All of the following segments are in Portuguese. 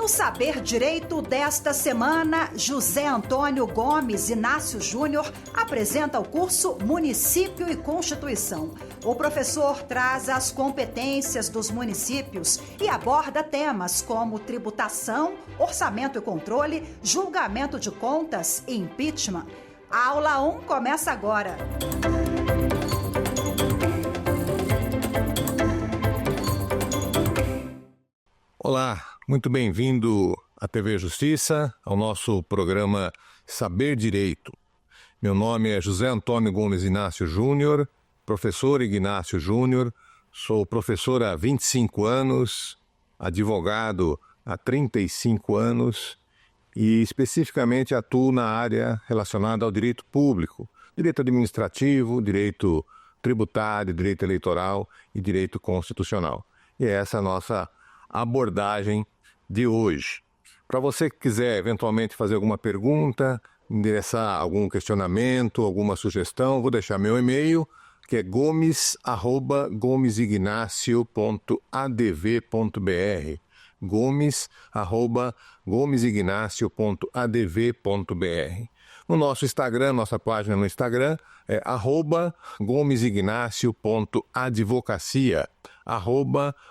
No Saber Direito desta semana, José Antônio Gomes Inácio Júnior apresenta o curso Município e Constituição. O professor traz as competências dos municípios e aborda temas como tributação, orçamento e controle, julgamento de contas e impeachment. A aula 1 começa agora. Olá, muito bem-vindo à TV Justiça, ao nosso programa Saber Direito. Meu nome é José Antônio Gomes Inácio Júnior, professor Ignácio Júnior, sou professor há 25 anos, advogado há 35 anos e especificamente atuo na área relacionada ao direito público, direito administrativo, direito tributário, direito eleitoral e direito constitucional. E é essa a nossa abordagem de hoje. Para você que quiser eventualmente fazer alguma pergunta, endereçar algum questionamento, alguma sugestão, vou deixar meu e-mail, que é gomes@gomesignacio.adv.br, gomes@gomesignacio.adv.br. No nosso Instagram, nossa página no Instagram é @gomesignacio.advocacia,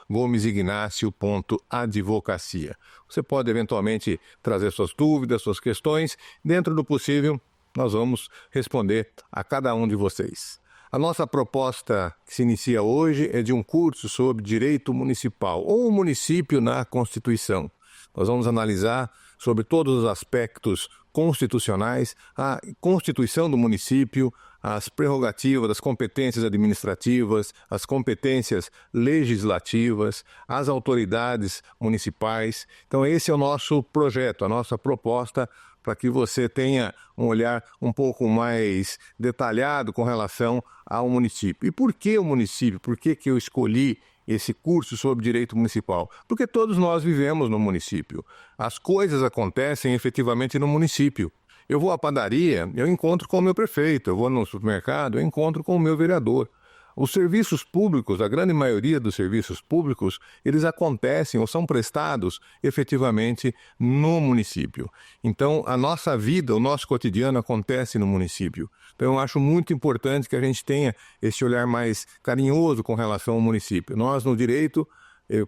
@gomesignacio.advocacia. Você pode eventualmente trazer suas dúvidas, suas questões. Dentro do possível, nós vamos responder a cada um de vocês. A nossa proposta que se inicia hoje é de um curso sobre direito municipal, ou o município na Constituição. Nós vamos analisar sobre todos os aspectos constitucionais, a constituição do município, as prerrogativas, as competências administrativas, as competências legislativas, as autoridades municipais. Então esse é o nosso projeto, a nossa proposta, para que você tenha um olhar um pouco mais detalhado com relação ao município. E por que o município? Por que eu escolhi esse curso sobre direito municipal? Porque todos nós vivemos no município. As coisas acontecem efetivamente no município. Eu vou à padaria, eu encontro com o meu prefeito. Eu vou no supermercado, eu encontro com o meu vereador. Os serviços públicos, a grande maioria dos serviços públicos, eles acontecem ou são prestados efetivamente no município. Então, a nossa vida, o nosso cotidiano acontece no município. Então, eu acho muito importante que a gente tenha esse olhar mais carinhoso com relação ao município. Nós, no direito,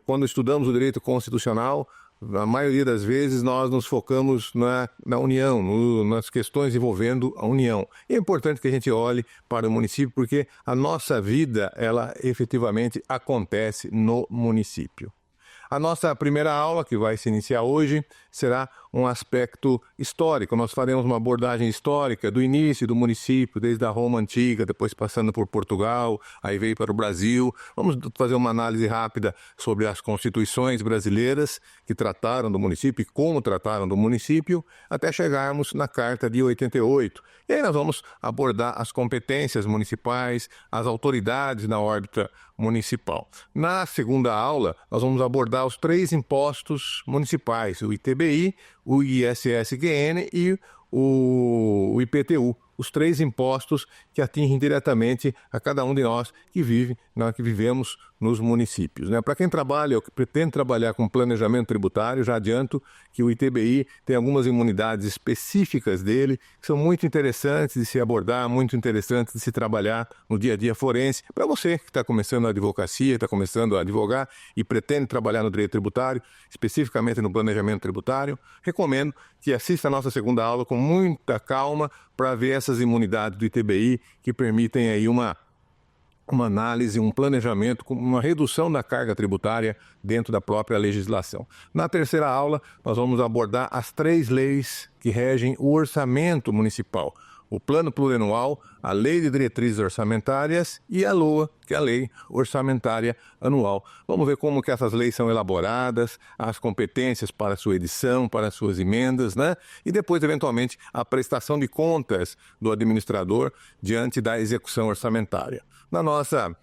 quando estudamos o direito constitucional, a maioria das vezes nós nos focamos na União, nas questões envolvendo a União. E é importante que a gente olhe para o município porque a nossa vida, ela efetivamente acontece no município. A nossa primeira aula, que vai se iniciar hoje, será um aspecto histórico. Nós faremos uma abordagem histórica do início do município, desde a Roma Antiga, depois passando por Portugal, aí veio para o Brasil. Vamos fazer uma análise rápida sobre as constituições brasileiras que trataram do município e como trataram do município, até chegarmos na Carta de 88. E aí nós vamos abordar as competências municipais, as autoridades na órbita municipal. Na segunda aula, nós vamos abordar os 3 impostos municipais, o ITBI, o ISS-QN e o IPTU, os 3 impostos que atingem diretamente a cada um de nós que vivemos nos municípios. Para quem trabalha ou que pretende trabalhar com planejamento tributário, já adianto que o ITBI tem algumas imunidades específicas dele, que são muito interessantes de se abordar, muito interessantes de se trabalhar no dia a dia forense. Para você que está começando a advocacia, está começando a advogar e pretende trabalhar no direito tributário, especificamente no planejamento tributário, recomendo que assista a nossa segunda aula com muita calma para ver essas imunidades do ITBI que permitem aí uma análise, um planejamento, uma redução da carga tributária dentro da própria legislação. Na terceira aula, nós vamos abordar as 3 leis que regem o orçamento municipal. O Plano Plurianual, a Lei de Diretrizes Orçamentárias e a LOA, que é a Lei Orçamentária Anual. Vamos ver como que essas leis são elaboradas, as competências para sua edição, para suas emendas, E depois, eventualmente, a prestação de contas do administrador diante da execução orçamentária. Na nossa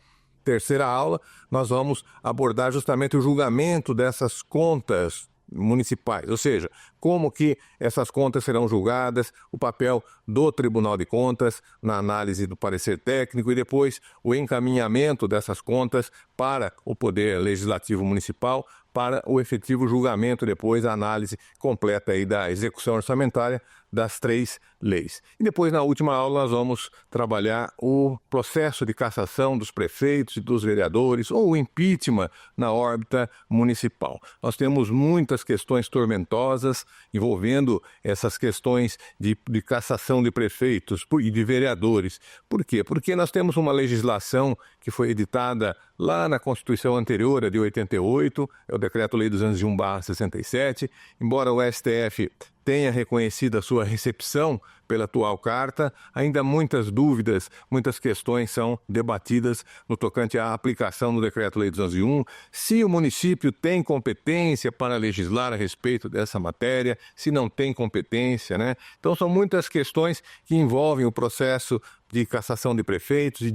terceira aula, nós vamos abordar justamente o julgamento dessas contas municipais, ou seja, como que essas contas serão julgadas, o papel do Tribunal de Contas na análise do parecer técnico e depois o encaminhamento dessas contas para o Poder Legislativo Municipal, para o efetivo julgamento, depois a análise completa aí da execução orçamentária das 3 leis. E depois, na última aula, nós vamos trabalhar o processo de cassação dos prefeitos e dos vereadores, ou o impeachment na órbita municipal. Nós temos muitas questões tormentosas envolvendo essas questões de cassação de prefeitos e de vereadores. Por quê? Porque nós temos uma legislação que foi editada lá na Constituição anterior, a de 88, é o Decreto-Lei 201/67, embora o STF tenha reconhecido a sua recepção pela atual carta, ainda muitas dúvidas, muitas questões são debatidas no tocante à aplicação do Decreto-Lei 201, se o município tem competência para legislar a respeito dessa matéria, se não tem competência, né? Então são muitas questões que envolvem o processo de cassação de prefeitos e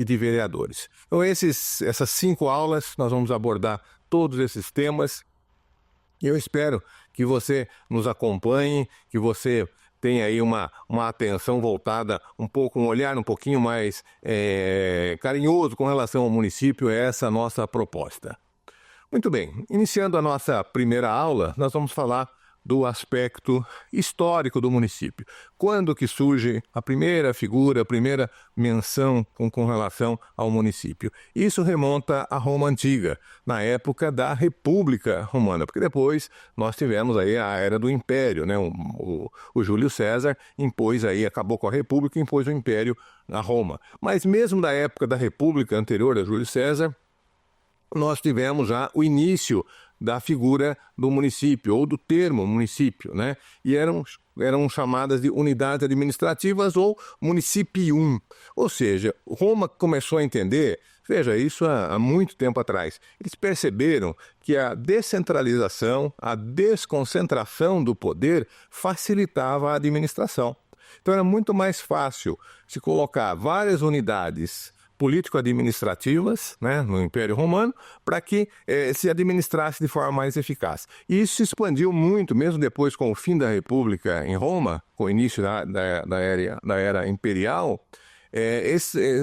de vereadores. Então essas 5 aulas nós vamos abordar todos esses temas. Eu espero que você nos acompanhe, que você tenha aí uma atenção voltada um olhar um pouquinho mais carinhoso com relação ao município. Essa é a nossa proposta. Muito bem, iniciando a nossa primeira aula, nós vamos falar do aspecto histórico do município. Quando que surge a primeira figura, a primeira menção com relação ao município? Isso remonta à Roma Antiga, na época da República Romana, porque depois nós tivemos aí a era do Império, né? O Júlio César impôs aí, acabou com a República e impôs o Império a Roma. Mas mesmo da época da República anterior a Júlio César, nós tivemos já o início da figura do município, ou do termo município, né? E eram chamadas de unidades administrativas ou municipium. Ou seja, Roma começou a entender, veja, isso há muito tempo atrás, eles perceberam que a descentralização, a desconcentração do poder facilitava a administração. Então era muito mais fácil se colocar várias unidades político-administrativas, né, no Império Romano, para que se administrasse de forma mais eficaz. E isso se expandiu muito, mesmo depois com o fim da República em Roma, com o início da era imperial.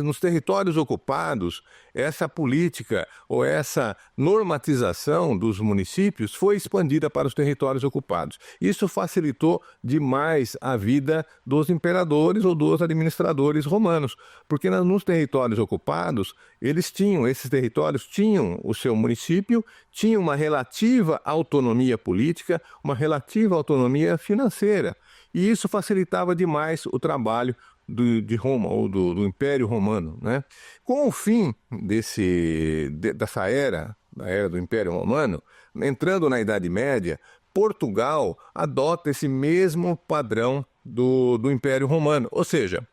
Nos territórios ocupados, essa política ou essa normatização dos municípios foi expandida para os territórios ocupados. Isso facilitou demais a vida dos imperadores ou dos administradores romanos, porque nos territórios ocupados, esses territórios tinham o seu município, tinham uma relativa autonomia política, uma relativa autonomia financeira, e isso facilitava demais o trabalho de Roma, ou do Império Romano, né? Com o fim dessa era, da era do Império Romano, entrando na Idade Média, Portugal adota esse mesmo padrão do Império Romano, ou seja,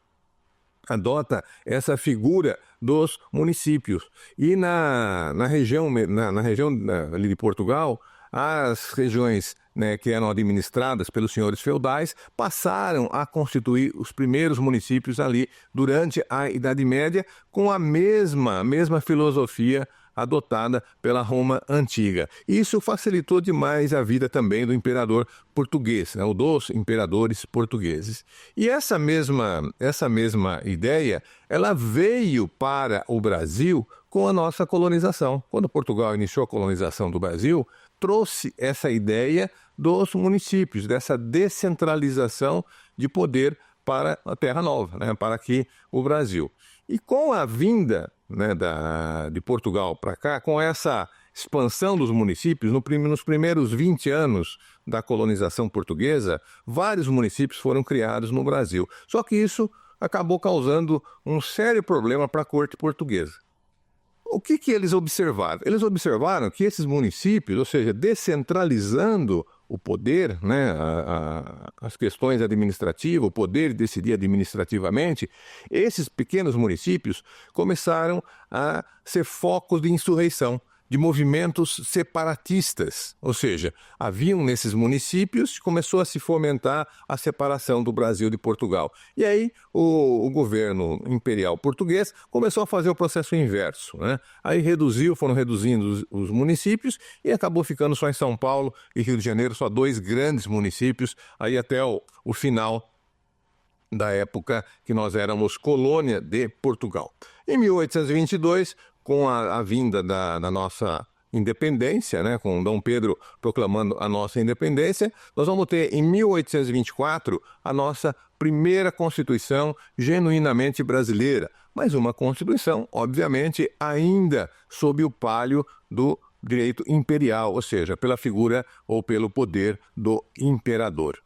adota essa figura dos municípios. E na região ali de Portugal, as regiões, né, que eram administradas pelos senhores feudais passaram a constituir os primeiros municípios ali durante a Idade Média, com a mesma filosofia adotada pela Roma Antiga. Isso facilitou demais a vida também do imperador português, né, ou dos imperadores portugueses. E essa mesma ideia, ela veio para o Brasil com a nossa colonização. Quando Portugal iniciou a colonização do Brasil, trouxe essa ideia dos municípios, dessa descentralização de poder para a Terra Nova, né, para aqui o Brasil. E com a vinda, né, de Portugal para cá, com essa expansão dos municípios, nos primeiros 20 anos da colonização portuguesa, vários municípios foram criados no Brasil. Só que isso acabou causando um sério problema para a corte portuguesa. O que eles observaram? Eles observaram que esses municípios, ou seja, descentralizando o poder, né, as questões administrativas, o poder de decidir administrativamente, esses pequenos municípios começaram a ser focos de insurreição, de movimentos separatistas, ou seja, haviam nesses municípios, começou a se fomentar a separação do Brasil de Portugal. E aí o governo imperial português começou a fazer o processo inverso, né? Aí foram reduzindo os municípios e acabou ficando só em São Paulo e Rio de Janeiro, só 2 grandes municípios, aí até o final da época que nós éramos colônia de Portugal. Em 1822, com a vinda da nossa independência, né, com Dom Pedro proclamando a nossa independência, nós vamos ter em 1824 a nossa primeira Constituição genuinamente brasileira, mas uma Constituição, obviamente, ainda sob o palio do direito imperial, ou seja, pela figura ou pelo poder do imperador.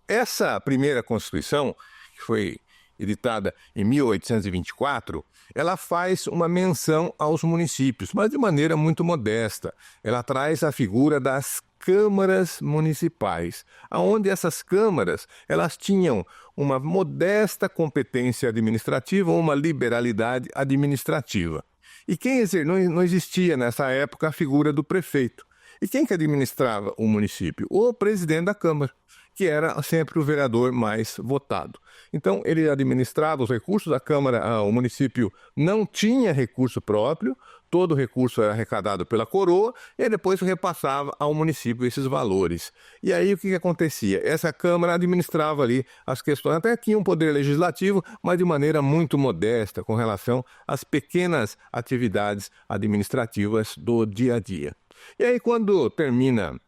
Essa primeira Constituição, que foi editada em 1824, ela faz uma menção aos municípios, mas de maneira muito modesta. Ela traz a figura das câmaras municipais, onde essas câmaras elas tinham uma modesta competência administrativa, uma liberalidade administrativa. E não existia nessa época a figura do prefeito. E quem que administrava o município? O presidente da Câmara, que era sempre o vereador mais votado. Então, ele administrava os recursos da Câmara, o município não tinha recurso próprio, todo o recurso era arrecadado pela coroa e depois repassava ao município esses valores. E aí o que acontecia? Essa Câmara administrava ali as questões, até tinha um poder legislativo, mas de maneira muito modesta com relação às pequenas atividades administrativas do dia a dia. E aí quando termina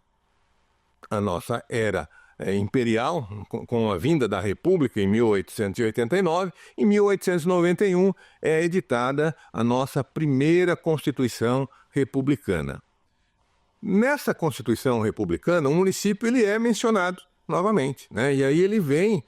a nossa era imperial, com a vinda da República em 1889, em 1891 é editada a nossa primeira Constituição republicana. Nessa Constituição republicana, o município ele é mencionado novamente, né? E aí ele vem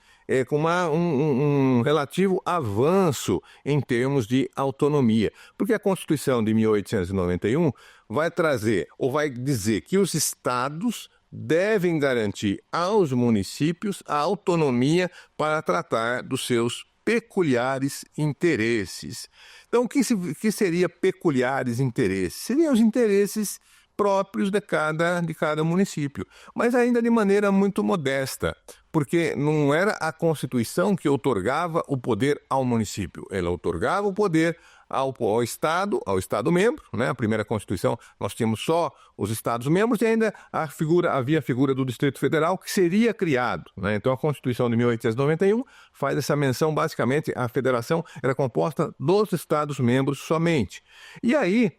com um relativo avanço em termos de autonomia, porque a Constituição de 1891 vai trazer, ou vai dizer que os estados devem garantir aos municípios a autonomia para tratar dos seus peculiares interesses. Então, o que seria peculiares interesses? Seriam os interesses próprios de cada município, mas ainda de maneira muito modesta, porque não era a Constituição que outorgava o poder ao município, ela outorgava o poder ao Estado membro, né? A primeira Constituição nós tínhamos só os Estados-membros e ainda havia a figura do Distrito Federal que seria criado, né? Então a Constituição de 1891 faz essa menção, basicamente a federação era composta dos Estados-membros somente. E aí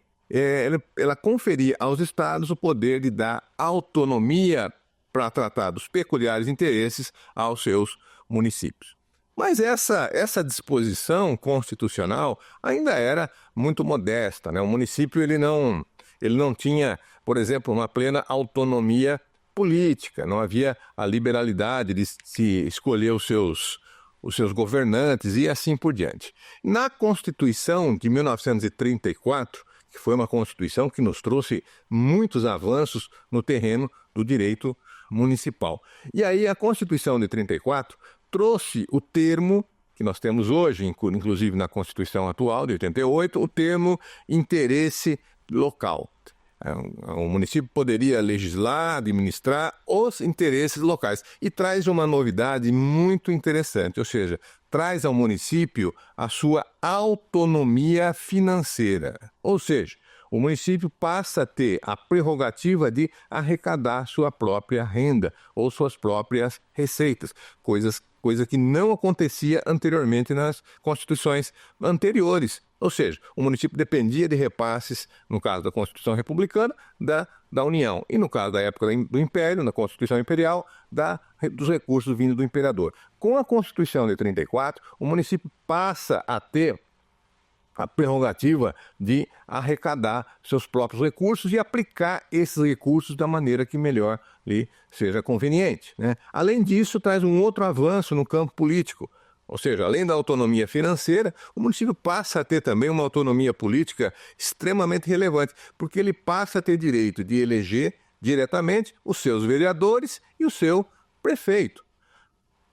ela conferia aos Estados o poder de dar autonomia para tratar dos peculiares interesses aos seus municípios. Mas essa disposição constitucional ainda era muito modesta, né? O município ele não tinha, por exemplo, uma plena autonomia política, não havia a liberalidade de se escolher os seus governantes e assim por diante. Na Constituição de 1934, que foi uma Constituição que nos trouxe muitos avanços no terreno do direito municipal. E aí a Constituição de 34 trouxe o termo que nós temos hoje, inclusive na Constituição atual de 88, o termo interesse local. O município poderia legislar, administrar os interesses locais e traz uma novidade muito interessante, ou seja, traz ao município a sua autonomia financeira, ou seja, o município passa a ter a prerrogativa de arrecadar sua própria renda ou suas próprias receitas, coisa que não acontecia anteriormente nas constituições anteriores. Ou seja, o município dependia de repasses, no caso da Constituição Republicana, da União. E no caso da época do Império, na Constituição Imperial, dos recursos vindos do imperador. Com a Constituição de 34, o município passa a ter a prerrogativa de arrecadar seus próprios recursos e aplicar esses recursos da maneira que melhor lhe seja conveniente, né? Além disso, traz um outro avanço no campo político, ou seja, além da autonomia financeira, o município passa a ter também uma autonomia política extremamente relevante, porque ele passa a ter direito de eleger diretamente os seus vereadores e o seu prefeito.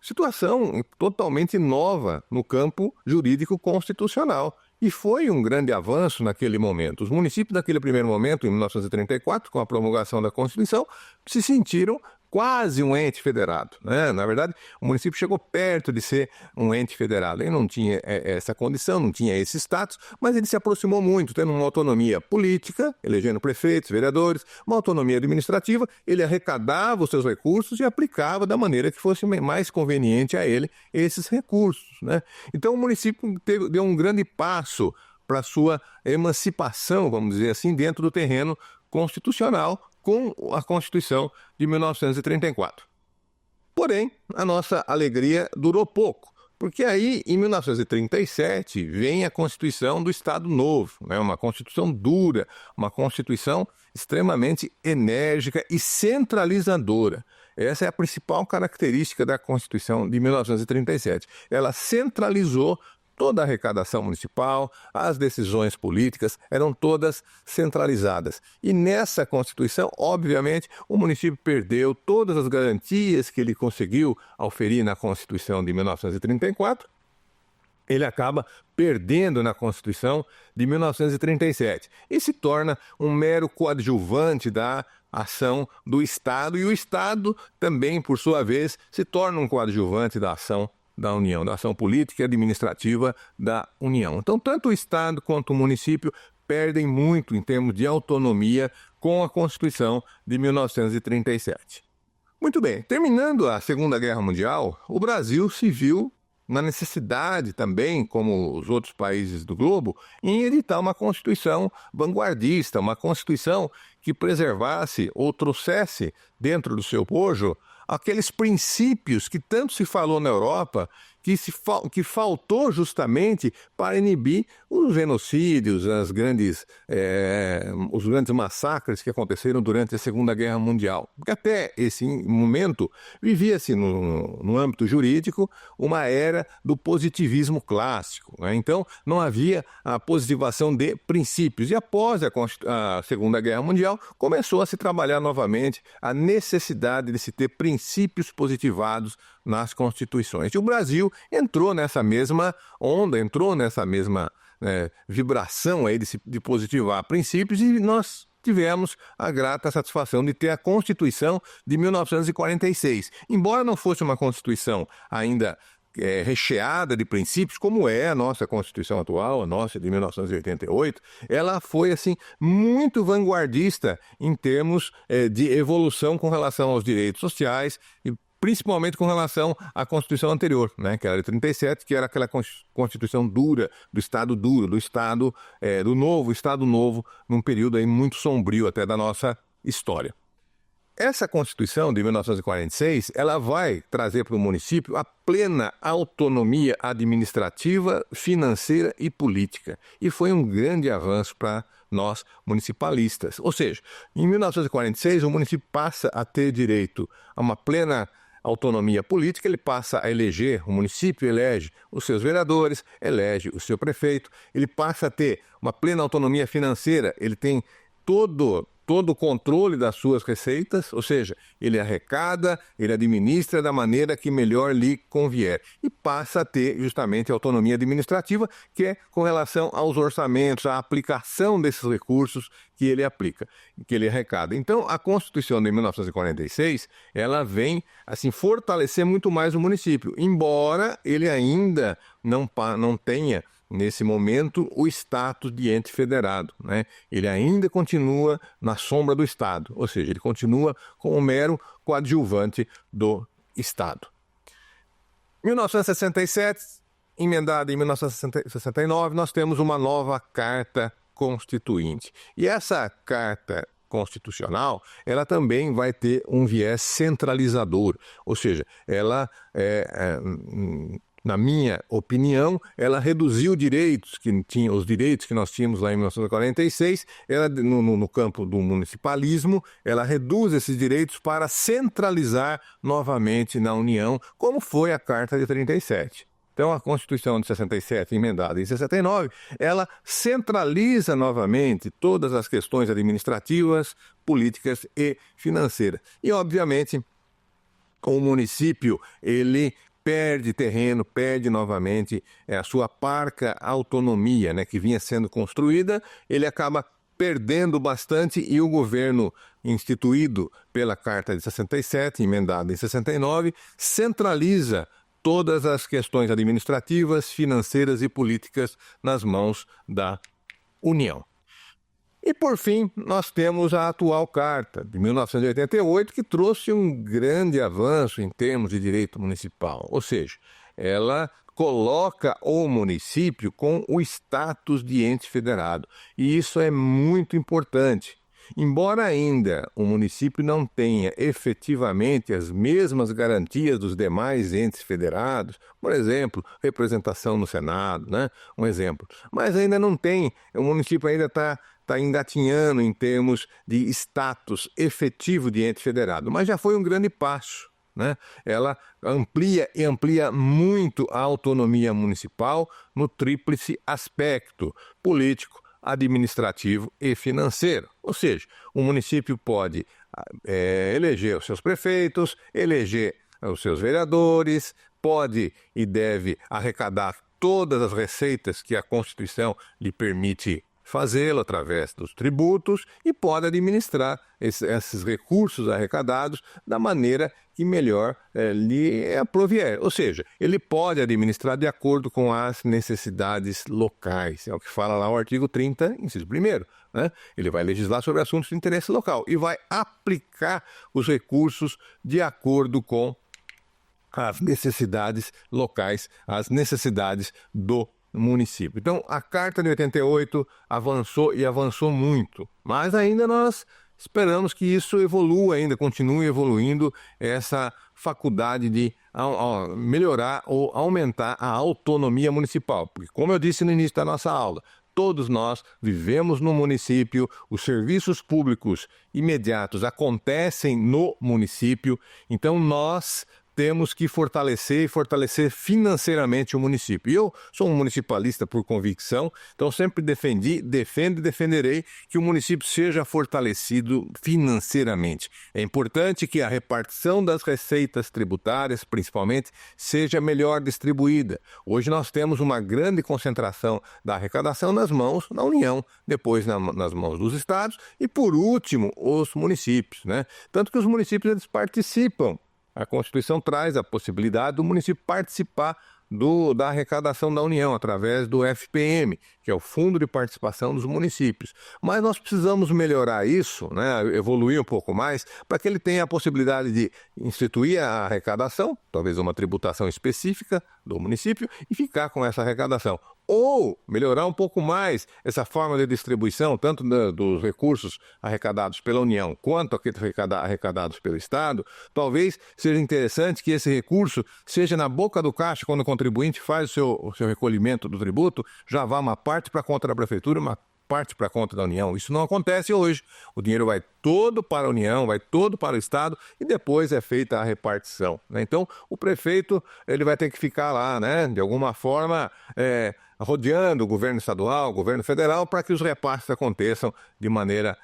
Situação totalmente nova no campo jurídico constitucional. E foi um grande avanço naquele momento. Os municípios, naquele primeiro momento, em 1934, com a promulgação da Constituição, se sentiram quase um ente federado, né? Na verdade, o município chegou perto de ser um ente federado. Ele não tinha essa condição, não tinha esse status, mas ele se aproximou muito, tendo uma autonomia política, elegendo prefeitos, vereadores, uma autonomia administrativa, ele arrecadava os seus recursos e aplicava da maneira que fosse mais conveniente a ele esses recursos, né? Então o município deu um grande passo para sua emancipação, vamos dizer assim, dentro do terreno constitucional com a Constituição de 1934. Porém, a nossa alegria durou pouco, porque aí, em 1937, vem a Constituição do Estado Novo, né? Uma Constituição dura, uma Constituição extremamente enérgica e centralizadora. Essa é a principal característica da Constituição de 1937. Ela centralizou toda a arrecadação municipal, as decisões políticas eram todas centralizadas. E nessa Constituição, obviamente, o município perdeu todas as garantias que ele conseguiu auferir na Constituição de 1934. Ele acaba perdendo na Constituição de 1937 e se torna um mero coadjuvante da ação do Estado, e o Estado também, por sua vez, se torna um coadjuvante da ação da União, da ação política e administrativa da União. Então, tanto o Estado quanto o município perdem muito em termos de autonomia com a Constituição de 1937. Muito bem, terminando a Segunda Guerra Mundial, o Brasil se viu na necessidade também, como os outros países do globo, em editar uma Constituição vanguardista, uma Constituição que preservasse ou trouxesse dentro do seu bojo aqueles princípios que tanto se falou na Europa, que faltou justamente para inibir os genocídios, os grandes massacres que aconteceram durante a Segunda Guerra Mundial. Porque até esse momento vivia-se no âmbito jurídico uma era do positivismo clássico, né? Então não havia a positivação de princípios. E após a Segunda Guerra Mundial começou a se trabalhar novamente a necessidade de se ter princípios positivados nas constituições. E o Brasil entrou nessa mesma onda, entrou nessa mesma vibração aí de positivar princípios, e nós tivemos a grata satisfação de ter a Constituição de 1946. Embora não fosse uma Constituição ainda recheada de princípios, como é a nossa Constituição atual, a nossa de 1988, ela foi assim muito vanguardista em termos de evolução com relação aos direitos sociais e principalmente com relação à Constituição anterior, né, que era de 37, que era aquela Constituição dura, do Estado do novo Estado Novo, num período aí muito sombrio até da nossa história. Essa Constituição de 1946, ela vai trazer para o município a plena autonomia administrativa, financeira e política. E foi um grande avanço para nós municipalistas. Ou seja, em 1946 o município passa a ter direito a uma plena autonomia política, ele passa a eleger, o município elege os seus vereadores, elege o seu prefeito, ele passa a ter uma plena autonomia financeira, ele tem todo o controle das suas receitas, ou seja, ele arrecada, ele administra da maneira que melhor lhe convier. E passa a ter justamente a autonomia administrativa, que é com relação aos orçamentos, à aplicação desses recursos que ele aplica, que ele arrecada. Então, a Constituição de 1946, ela vem assim fortalecer muito mais o município, embora ele ainda não tenha nesse momento o status de ente federado, né? Ele ainda continua na sombra do Estado, ou seja, ele continua como um mero coadjuvante do Estado. 1967, emendada em 1969, nós temos uma nova Carta Constituinte. E essa Carta Constitucional, ela também vai ter um viés centralizador, ou seja, ela na minha opinião, ela reduziu os direitos que nós tínhamos lá em 1946, ela, no campo do municipalismo, ela reduz esses direitos para centralizar novamente na União, como foi a Carta de 37. Então, a Constituição de 67, emendada em 69, ela centraliza novamente todas as questões administrativas, políticas e financeiras. E, obviamente, o município, ele perde terreno, perde novamente a sua parca autonomia, né, que vinha sendo construída, ele acaba perdendo bastante, e o governo instituído pela Carta de 67, emendada em 69, centraliza todas as questões administrativas, financeiras e políticas nas mãos da União. E, por fim, nós temos a atual Carta de 1988, que trouxe um grande avanço em termos de direito municipal. Ou seja, ela coloca o município com o status de ente federado. E isso é muito importante. Embora ainda o município não tenha efetivamente as mesmas garantias dos demais entes federados, por exemplo, representação no Senado, né? Um exemplo. Mas ainda não tem, o município ainda está engatinhando em termos de status efetivo de ente federado, mas já foi um grande passo. Né? Ela amplia muito a autonomia municipal no tríplice aspecto político, administrativo e financeiro. Ou seja, o município pode eleger os seus prefeitos, eleger os seus vereadores, pode e deve arrecadar todas as receitas que a Constituição lhe permite fazê-lo através dos tributos e pode administrar esses recursos arrecadados da maneira que melhor lhe aprovier. Ou seja, ele pode administrar de acordo com as necessidades locais. É o que fala lá o artigo 30, inciso 1º. Né? Ele vai legislar sobre assuntos de interesse local e vai aplicar os recursos de acordo com as necessidades locais, as necessidades do município. Então, a Carta de 88 avançou e avançou muito, mas ainda nós esperamos que isso evolua ainda, continue evoluindo essa faculdade de melhorar ou aumentar a autonomia municipal. Porque, como eu disse no início da nossa aula, todos nós vivemos no município, os serviços públicos imediatos acontecem no município, então nós temos que fortalecer financeiramente o município. E eu sou um municipalista por convicção, então sempre defendo e defenderei que o município seja fortalecido financeiramente. É importante que a repartição das receitas tributárias, principalmente, seja melhor distribuída. Hoje nós temos uma grande concentração da arrecadação nas mãos da União, depois nas mãos dos estados e, por último, os municípios, né? Tanto que os municípios eles participam. A Constituição traz a possibilidade do município participar da arrecadação da União através do FPM, que é o Fundo de Participação dos Municípios. Mas nós precisamos melhorar isso, né, evoluir um pouco mais, para que ele tenha a possibilidade de instituir a arrecadação, talvez uma tributação específica do município, e ficar com essa arrecadação. Ou melhorar um pouco mais essa forma de distribuição, tanto dos recursos arrecadados pela União quanto aqueles arrecadados pelo Estado. Talvez seja interessante que esse recurso seja na boca do caixa, quando o contribuinte faz o seu recolhimento do tributo, já vá uma parte para a conta da Prefeitura, uma parte para a conta da União. Isso não acontece hoje. O dinheiro vai todo para a União, vai todo para o Estado e depois é feita a repartição, né? Então, o prefeito ele vai ter que ficar lá, né, de alguma forma, rodeando o governo estadual, o governo federal, para que os repasses aconteçam de maneira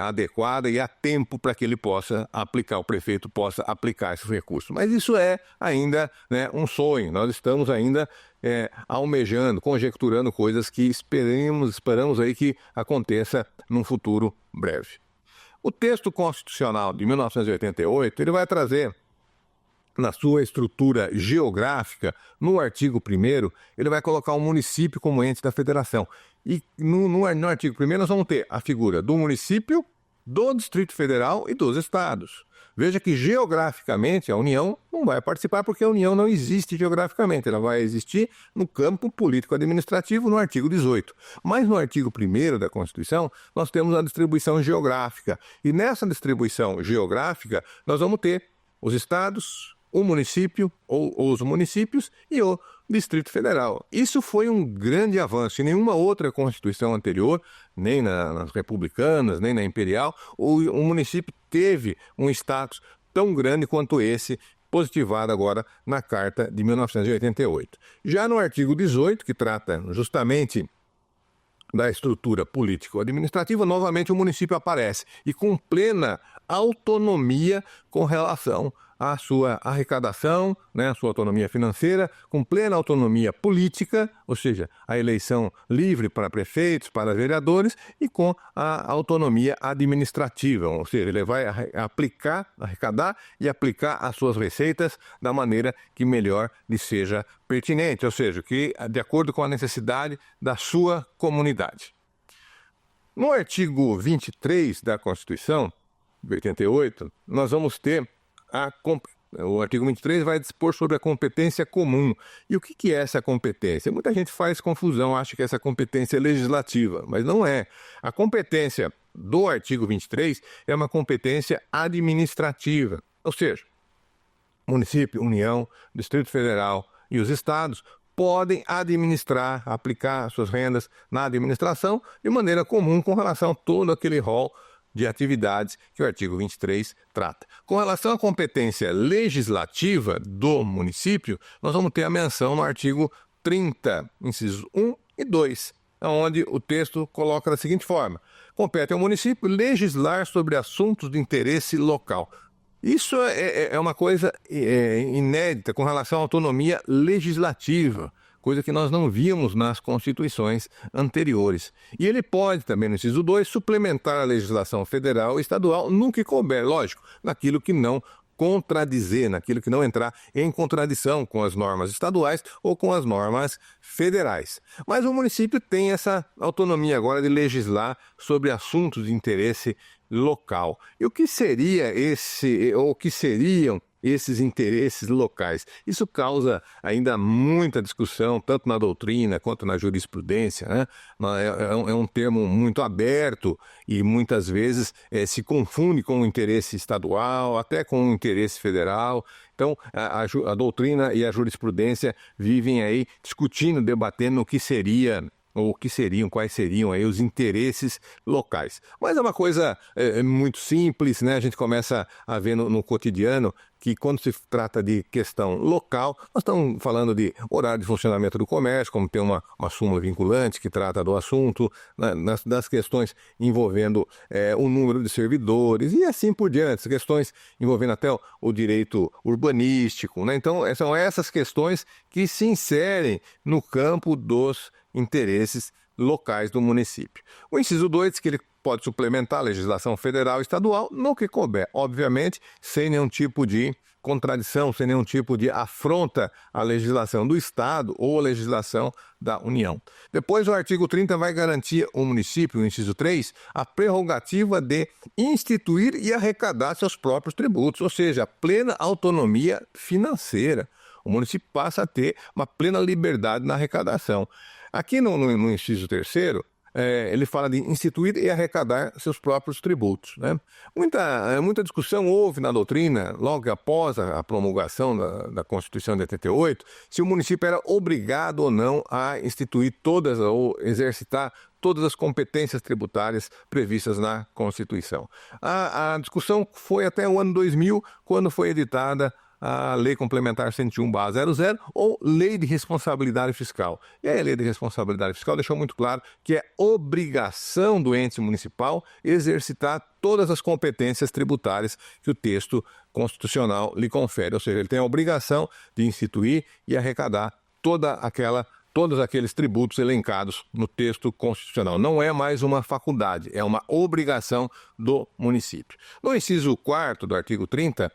adequada e a tempo para que ele possa aplicar, o prefeito possa aplicar esses recursos. Mas isso é ainda, né, um sonho. Nós estamos ainda almejando, conjecturando coisas que esperamos aí que aconteça num futuro breve. O texto constitucional de 1988, ele vai trazer, na sua estrutura geográfica, no artigo 1º, ele vai colocar o município como ente da federação. E no artigo 1º nós vamos ter a figura do município, do Distrito Federal e dos estados. Veja que geograficamente a União não vai participar porque a União não existe geograficamente, ela vai existir no campo político-administrativo no artigo 18. Mas no artigo 1º da Constituição nós temos a distribuição geográfica e nessa distribuição geográfica nós vamos ter os estados, o município ou os municípios e o Distrito Federal. Isso foi um grande avanço. Em nenhuma outra Constituição anterior, nem nas republicanas, nem na imperial, o município teve um status tão grande quanto esse, positivado agora na Carta de 1988. Já no artigo 18, que trata justamente da estrutura político-administrativa, novamente o município aparece e com plena autonomia com relação à sua arrecadação, né, a sua autonomia financeira, com plena autonomia política, ou seja, a eleição livre para prefeitos, para vereadores e com a autonomia administrativa, ou seja, ele vai arrecadar e aplicar as suas receitas da maneira que melhor lhe seja pertinente, ou seja, que de acordo com a necessidade da sua comunidade. No artigo 23 da Constituição, de 88, nós vamos ter O artigo 23 vai dispor sobre a competência comum. E o que é essa competência? Muita gente faz confusão, acha que essa competência é legislativa, mas não é. A competência do artigo 23 é uma competência administrativa, ou seja, município, União, Distrito Federal e os estados podem administrar, aplicar suas rendas na administração de maneira comum com relação a todo aquele rol de atividades que o artigo 23 trata. Com relação à competência legislativa do município, nós vamos ter a menção no artigo 30, incisos 1 e 2, onde o texto coloca da seguinte forma: compete ao município legislar sobre assuntos de interesse local. Isso é uma coisa inédita com relação à autonomia legislativa, coisa que nós não víamos nas constituições anteriores. E ele pode também, no inciso 2, suplementar a legislação federal e estadual no que couber, lógico, naquilo que não contradizer, naquilo que não entrar em contradição com as normas estaduais ou com as normas federais. Mas o município tem essa autonomia agora de legislar sobre assuntos de interesse local. E o que seria o que seriam esses interesses locais? Isso causa ainda muita discussão, tanto na doutrina quanto na jurisprudência, né? É um termo muito aberto e muitas vezes se confunde com o interesse estadual, até com o interesse federal. Então, a doutrina e a jurisprudência vivem aí discutindo, debatendo o que seria ou quais seriam aí os interesses locais. Mas é uma coisa muito simples, né? A gente começa a ver no cotidiano que quando se trata de questão local, nós estamos falando de horário de funcionamento do comércio, como tem uma súmula vinculante que trata do assunto, né? Das questões envolvendo o número de servidores e assim por diante, questões envolvendo até o direito urbanístico, né? Então, são essas questões que se inserem no campo dos interesses locais do município. O inciso 2 diz que ele pode suplementar a legislação federal e estadual no que couber, obviamente, sem nenhum tipo de contradição, sem nenhum tipo de afronta à legislação do Estado ou à legislação da União. Depois, o artigo 30 vai garantir ao município, no inciso 3, a prerrogativa de instituir e arrecadar seus próprios tributos, ou seja, a plena autonomia financeira. O município passa a ter uma plena liberdade na arrecadação. Aqui no inciso 3º, ele fala de instituir e arrecadar seus próprios tributos, né? Muita discussão houve na doutrina, logo após a promulgação da Constituição de 88, se o município era obrigado ou não a instituir todas ou exercitar todas as competências tributárias previstas na Constituição. A discussão foi até o ano 2000, quando foi editada a Lei Complementar 101/00 ou Lei de Responsabilidade Fiscal. E a Lei de Responsabilidade Fiscal deixou muito claro que é obrigação do ente municipal exercitar todas as competências tributárias que o texto constitucional lhe confere. Ou seja, ele tem a obrigação de instituir e arrecadar todos aqueles tributos elencados no texto constitucional. Não é mais uma faculdade, é uma obrigação do município. No inciso 4º do artigo 30,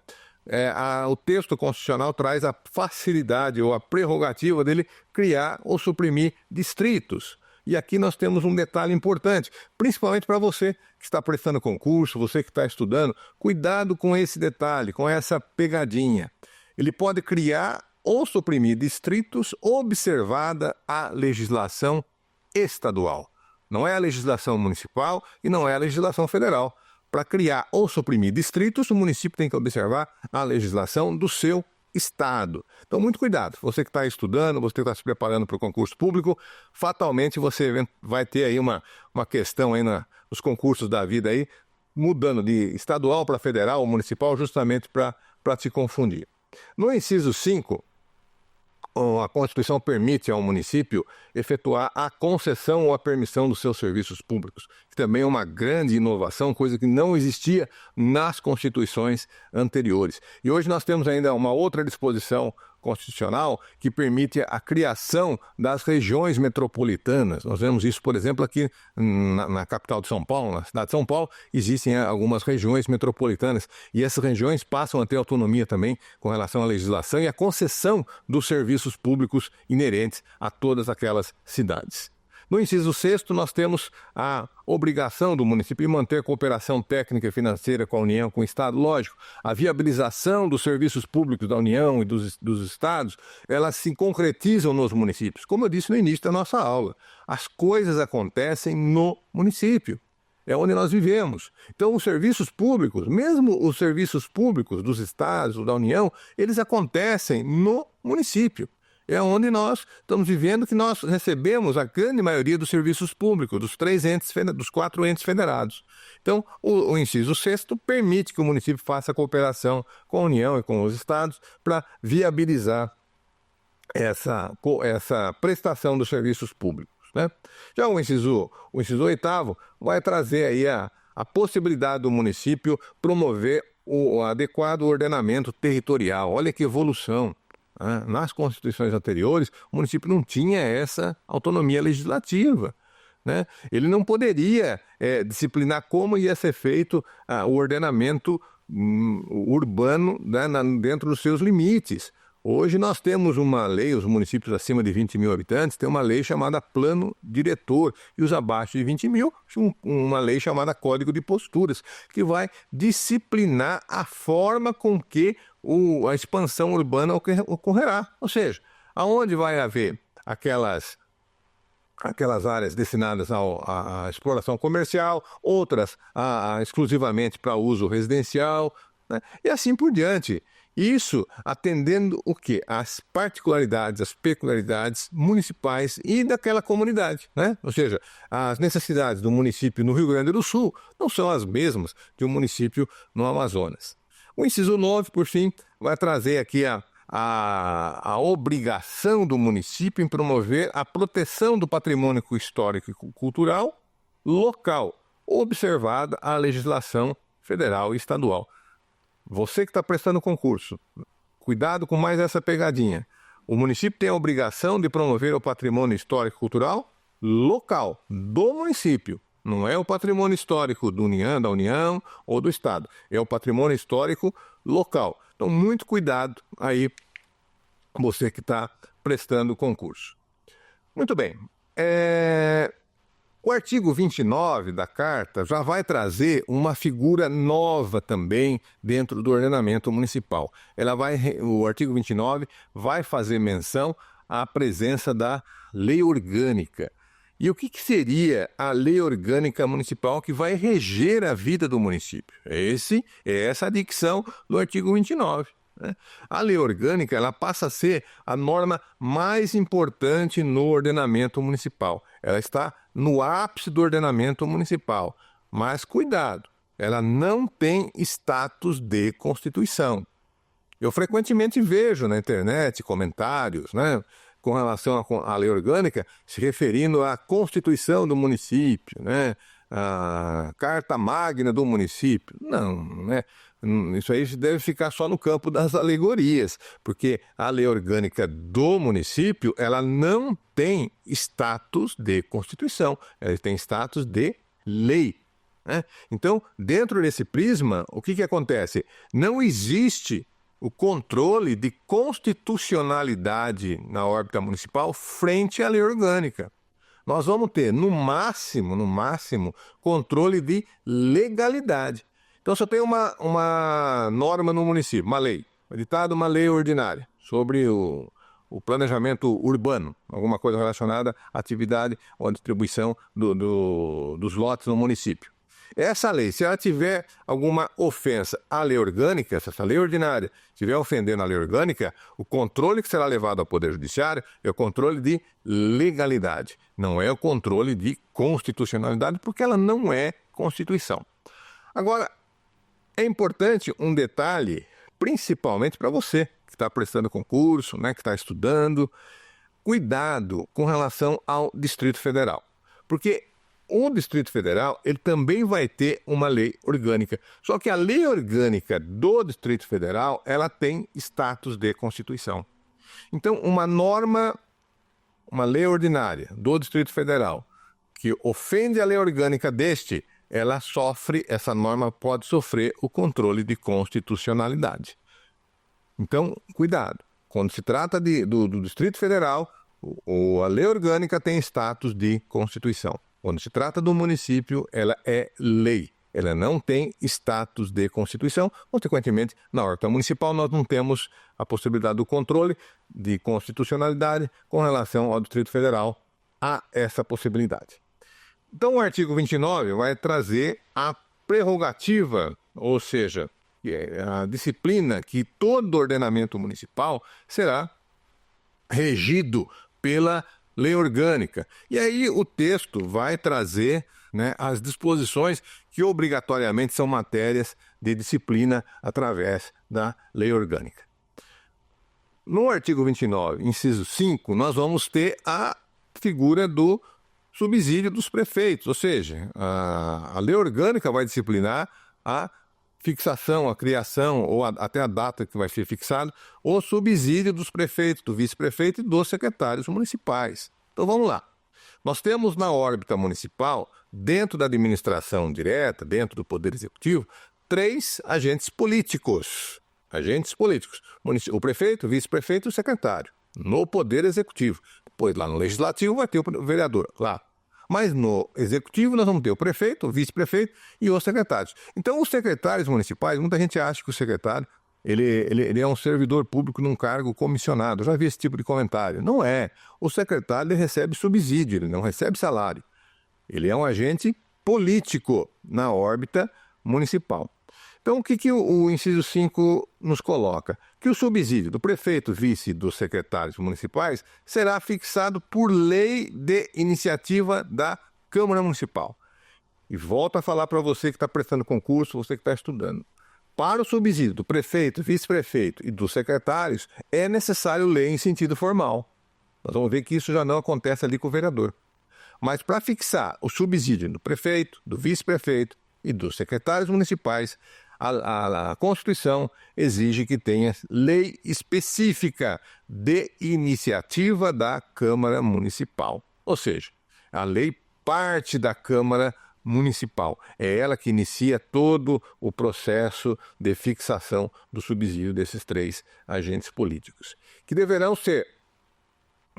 o texto constitucional traz a facilidade ou a prerrogativa dele criar ou suprimir distritos. E aqui nós temos um detalhe importante, principalmente para você que está prestando concurso, você que está estudando, cuidado com esse detalhe, com essa pegadinha. Ele pode criar ou suprimir distritos observada a legislação estadual. Não é a legislação municipal e não é a legislação federal. Para criar ou suprimir distritos, o município tem que observar a legislação do seu estado. Então, muito cuidado. Você que está estudando, você que está se preparando para o concurso público, fatalmente você vai ter aí uma questão aí nos concursos da vida aí, mudando de estadual para federal ou municipal, justamente para te confundir. No inciso 5, a Constituição permite ao município efetuar a concessão ou a permissão dos seus serviços públicos, que também é uma grande inovação, coisa que não existia nas constituições anteriores. E hoje nós temos ainda uma outra disposição constitucional que permite a criação das regiões metropolitanas. Nós vemos isso, por exemplo, aqui na capital de São Paulo, na cidade de São Paulo, existem algumas regiões metropolitanas e essas regiões passam a ter autonomia também com relação à legislação e à concessão dos serviços públicos inerentes a todas aquelas cidades. No inciso 6º, nós temos a obrigação do município de manter cooperação técnica e financeira com a União, com o Estado. Lógico, a viabilização dos serviços públicos da União e dos Estados, elas se concretizam nos municípios. Como eu disse no início da nossa aula, as coisas acontecem no município. É onde nós vivemos. Então, os serviços públicos, mesmo os serviços públicos dos estados ou da União, eles acontecem no município. É onde nós estamos vivendo, que nós recebemos a grande maioria dos serviços públicos, dos 4 entes federados. Então, o inciso 6º permite que o município faça cooperação com a União e com os estados para viabilizar essa prestação dos serviços públicos, né? Já o inciso 8º vai trazer aí a possibilidade do município promover o adequado ordenamento territorial. Olha que evolução, né? Nas constituições anteriores, o município não tinha essa autonomia legislativa, né? Ele não poderia disciplinar como ia ser feito o ordenamento urbano, né, dentro dos seus limites. Hoje nós temos uma lei, os municípios acima de 20 mil habitantes têm uma lei chamada Plano Diretor, e os abaixo de 20 mil, uma lei chamada Código de Posturas, que vai disciplinar a forma com que a expansão urbana ocorrerá. Ou seja, aonde vai haver aquelas áreas destinadas à exploração comercial, outras exclusivamente para uso residencial, né? E assim por diante. Isso atendendo o quê? As particularidades, as peculiaridades municipais e daquela comunidade, né? Ou seja, as necessidades do município no Rio Grande do Sul não são as mesmas de um município no Amazonas. O inciso 9, por fim, vai trazer aqui a obrigação do município em promover a proteção do patrimônio histórico e cultural local, observada a legislação federal e estadual. Você que está prestando concurso, cuidado com mais essa pegadinha. O município tem a obrigação de promover o patrimônio histórico e cultural local, do município. Não é o patrimônio histórico da União ou do Estado. É o patrimônio histórico local. Então, muito cuidado aí, você que está prestando concurso. Muito bem. O artigo 29 da Carta já vai trazer uma figura nova também dentro do ordenamento municipal. O artigo 29 vai fazer menção à presença da lei orgânica. E o que seria a lei orgânica municipal que vai reger a vida do município? Essa a dicção do artigo 29. Né? A lei orgânica ela passa a ser a norma mais importante no ordenamento municipal. Ela está no ápice do ordenamento municipal. Mas cuidado, ela não tem status de Constituição. Eu frequentemente vejo na internet comentários, né, com relação à lei orgânica, se referindo à Constituição do município, né, a Carta Magna do município. Não, né? Isso aí deve ficar só no campo das alegorias, porque a lei orgânica do município, ela não tem status de Constituição, ela tem status de lei, né? Então, dentro desse prisma, o que acontece? Não existe o controle de constitucionalidade na órbita municipal frente à lei orgânica. Nós vamos ter, no máximo, controle de legalidade. Então, se eu tenho uma norma no município, uma lei, editada uma lei ordinária sobre o planejamento urbano, alguma coisa relacionada à atividade ou à distribuição dos lotes no município. Essa lei, se ela tiver alguma ofensa à lei orgânica, se essa lei ordinária estiver ofendendo a lei orgânica, o controle que será levado ao Poder Judiciário é o controle de legalidade, não é o controle de constitucionalidade, porque ela não é Constituição. Agora, é importante um detalhe, principalmente para você que está prestando concurso, né, que está estudando, cuidado com relação ao Distrito Federal, porque o Distrito Federal ele também vai ter uma lei orgânica, só que a lei orgânica do Distrito Federal ela tem status de Constituição. Então, uma lei ordinária do Distrito Federal que ofende a lei orgânica deste, essa norma pode sofrer o controle de constitucionalidade. Então, cuidado. Quando se trata do Distrito Federal, A lei orgânica tem status de Constituição. Quando se trata do município, ela é lei. Ela não tem status de Constituição. Consequentemente, na órbita municipal, nós não temos a possibilidade do controle de constitucionalidade com relação ao Distrito Federal. Há essa possibilidade. Então, o artigo 29 vai trazer a prerrogativa, ou seja, a disciplina que todo ordenamento municipal será regido pela lei orgânica. E aí o texto vai trazer, né, as disposições que obrigatoriamente são matérias de disciplina através da lei orgânica. No artigo 29, inciso 5, nós vamos ter a figura do subsídio dos prefeitos, ou seja, a lei orgânica vai disciplinar a fixação, a criação ou até a data que vai ser fixado, o subsídio dos prefeitos, do vice-prefeito e dos secretários municipais. Então vamos lá. Nós temos na órbita municipal, dentro da administração direta, dentro do Poder Executivo, 3 agentes políticos. Agentes políticos. O prefeito, o vice-prefeito e o secretário. No Poder Executivo. Depois lá no Legislativo vai ter o vereador lá. Mas no Executivo nós vamos ter o prefeito, o vice-prefeito e os secretários. Então os secretários municipais, muita gente acha que o secretário ele é um servidor público num cargo comissionado. Eu já vi esse tipo de comentário. Não é. O secretário ele recebe subsídio, ele não recebe salário. Ele é um agente político na órbita municipal. Então, o que o inciso 5 nos coloca? Que o subsídio do prefeito, vice e dos secretários municipais será fixado por lei de iniciativa da Câmara Municipal. E volto a falar para você que está prestando concurso, você que está estudando. Para o subsídio do prefeito, vice-prefeito e dos secretários, é necessário lei em sentido formal. Nós vamos ver que isso já não acontece ali com o vereador. Mas para fixar o subsídio do prefeito, do vice-prefeito e dos secretários municipais, a Constituição exige que tenha lei específica de iniciativa da Câmara Municipal. Ou seja, a lei parte da Câmara Municipal. É ela que inicia todo o processo de fixação do subsídio desses 3 agentes políticos, que deverão ser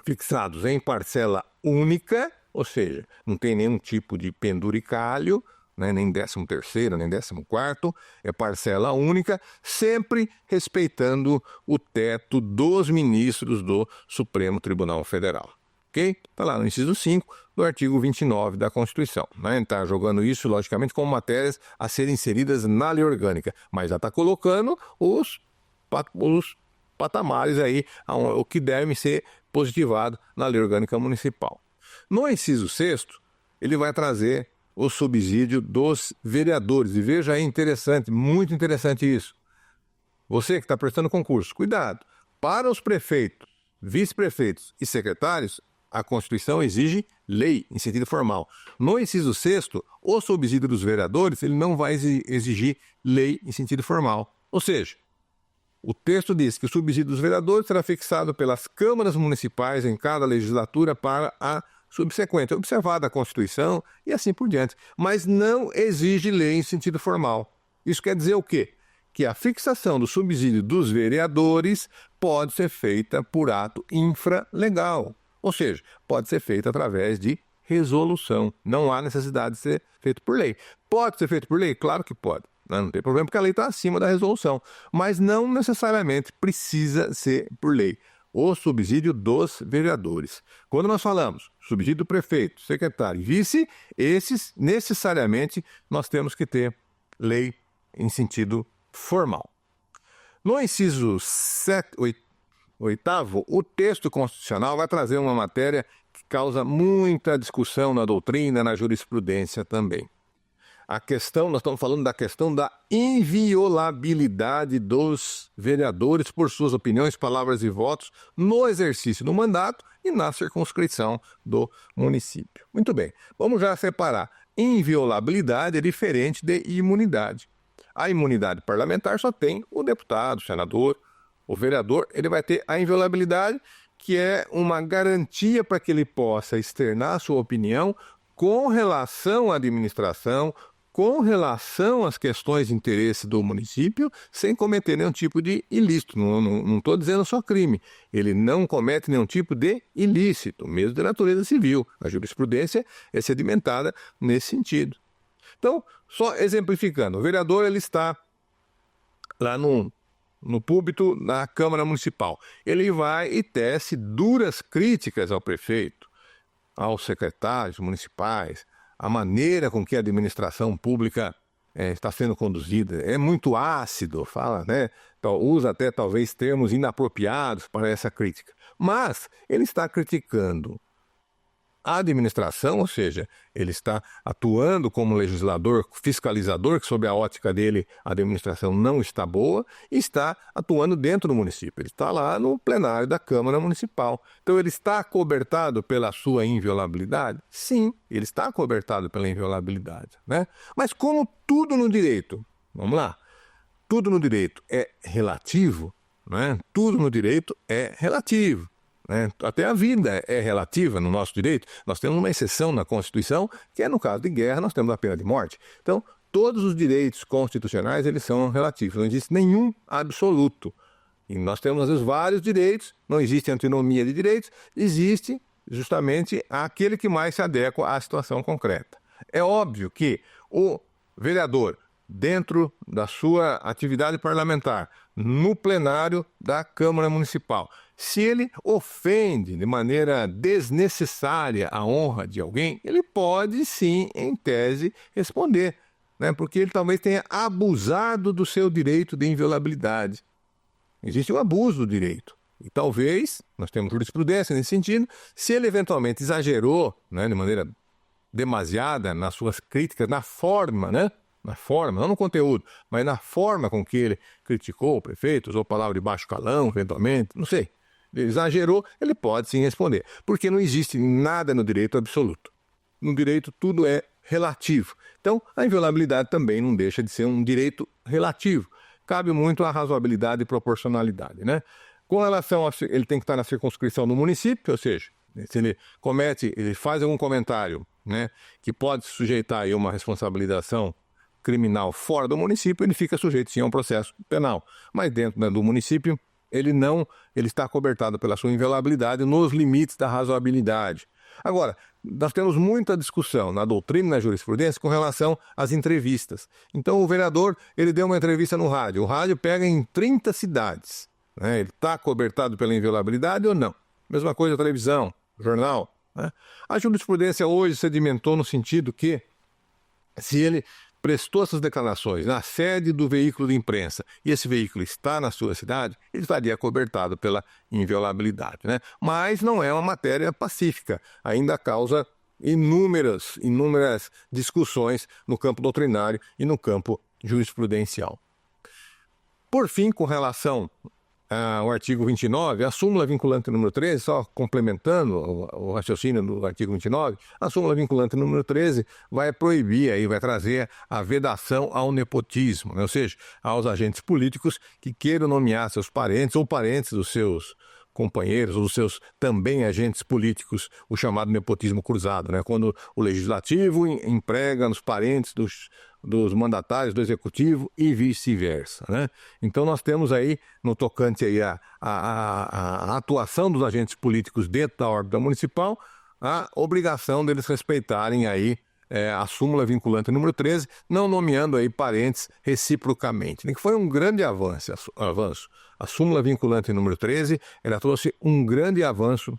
fixados em parcela única, ou seja, não tem nenhum tipo de penduricalho, né, nem 13º, nem 14º, é parcela única, sempre respeitando o teto dos ministros do Supremo Tribunal Federal. Ok? Está lá no inciso 5 do artigo 29 da Constituição. Né? Está jogando isso, logicamente, como matérias a serem inseridas na lei orgânica, mas já está colocando os patamares aí, o que deve ser positivado na lei orgânica municipal. No inciso 6º, ele vai trazer o subsídio dos vereadores. E veja aí, interessante, muito interessante isso. Você que está prestando concurso, cuidado. Para os prefeitos, vice-prefeitos e secretários, a Constituição exige lei em sentido formal. No inciso 6º, o subsídio dos vereadores ele não vai exigir lei em sentido formal. Ou seja, o texto diz que o subsídio dos vereadores será fixado pelas câmaras municipais em cada legislatura para a subsequente, observada a Constituição e assim por diante. Mas não exige lei em sentido formal. Isso quer dizer o quê? Que a fixação do subsídio dos vereadores pode ser feita por ato infralegal. Ou seja, pode ser feita através de resolução. Não há necessidade de ser feito por lei. Pode ser feito por lei? Claro que pode. Não tem problema porque a lei está acima da resolução. Mas não necessariamente precisa ser por lei. O subsídio dos vereadores. Quando nós falamos subsídio do prefeito, secretário e vice, esses necessariamente nós temos que ter lei em sentido formal. No inciso 8º, o texto constitucional vai trazer uma matéria que causa muita discussão na doutrina, na jurisprudência também. Nós estamos falando da questão da inviolabilidade dos vereadores por suas opiniões, palavras e votos no exercício do mandato e na circunscrição do município. Muito bem, vamos já separar. Inviolabilidade é diferente de imunidade. A imunidade parlamentar só tem o deputado, o senador, o vereador, ele vai ter a inviolabilidade, que é uma garantia para que ele possa externar a sua opinião com relação à administração, com relação às questões de interesse do município, sem cometer nenhum tipo de ilícito. Não estou dizendo só crime. Ele não comete nenhum tipo de ilícito, mesmo de natureza civil. A jurisprudência é sedimentada nesse sentido. Então, só exemplificando, o vereador ele está lá no púlpito da Câmara Municipal. Ele vai e tece duras críticas ao prefeito, aos secretários municipais, a maneira com que a administração pública está sendo conduzida. É muito ácido, fala, né? Usa até talvez termos inapropriados para essa crítica. Mas ele está criticando a administração, ou seja, ele está atuando como legislador, fiscalizador, que sob a ótica dele a administração não está boa, e está atuando dentro do município. Ele está lá no plenário da Câmara Municipal. Então ele está acobertado pela sua inviolabilidade? Sim, ele está acobertado pela inviolabilidade, né? Mas como tudo no direito, vamos lá, tudo no direito é relativo, né? Tudo no direito é relativo. Até a vida é relativa no nosso direito. Nós temos uma exceção na Constituição, que é no caso de guerra, nós temos a pena de morte. Então, todos os direitos constitucionais, eles são relativos. Não existe nenhum absoluto. E nós temos, às vezes, vários direitos, não existe antinomia de direitos, existe justamente aquele que mais se adequa à situação concreta. É óbvio que o vereador, dentro da sua atividade parlamentar, no plenário da Câmara Municipal, se ele ofende de maneira desnecessária a honra de alguém, ele pode sim, em tese, responder, né? Porque ele talvez tenha abusado do seu direito de inviolabilidade. Existe o abuso do direito. E talvez, nós temos jurisprudência nesse sentido, se ele eventualmente exagerou, né, de maneira demasiada nas suas críticas, na forma, né? Na forma, não no conteúdo, mas na forma com que ele criticou o prefeito, usou palavra de baixo calão, eventualmente, não sei. Ele exagerou, ele pode sim responder, porque não existe nada no direito absoluto. No direito tudo é relativo. Então, a inviolabilidade também não deixa de ser um direito relativo. Cabe muito a razoabilidade e proporcionalidade, né? Com relação a ele tem que estar na circunscrição do município, ou seja, se ele faz algum comentário, né, que pode se sujeitar a uma responsabilização criminal fora do município, ele fica sujeito sim a um processo penal. Mas dentro, né, do município, ele está acobertado pela sua inviolabilidade nos limites da razoabilidade. Agora, nós temos muita discussão na doutrina e na jurisprudência com relação às entrevistas. Então, o vereador, ele deu uma entrevista no rádio. O rádio pega em 30 cidades. Né? Ele está acobertado pela inviolabilidade ou não? Mesma coisa a televisão, jornal. Né? A jurisprudência hoje sedimentou no sentido que, se ele prestou essas declarações na sede do veículo de imprensa e esse veículo está na sua cidade, ele estaria acobertado pela inviolabilidade, né? Mas não é uma matéria pacífica, ainda causa inúmeras discussões no campo doutrinário e no campo jurisprudencial. Por fim, com relação ao artigo 29, a súmula vinculante número 13, só complementando o raciocínio do artigo 29, a súmula vinculante número 13 vai proibir, aí, vai trazer a vedação ao nepotismo, né? Ou seja, aos agentes políticos que queiram nomear seus parentes ou parentes dos seus companheiros ou dos seus também agentes políticos, o chamado nepotismo cruzado, né? Quando o legislativo emprega nos parentes dos mandatários do executivo e vice-versa, né? Então nós temos aí, no tocante aí a atuação dos agentes políticos dentro da órbita municipal, a obrigação deles respeitarem aí a súmula vinculante número 13, não nomeando aí parentes reciprocamente, que foi um grande avanço. A súmula vinculante número 13, ela trouxe um grande avanço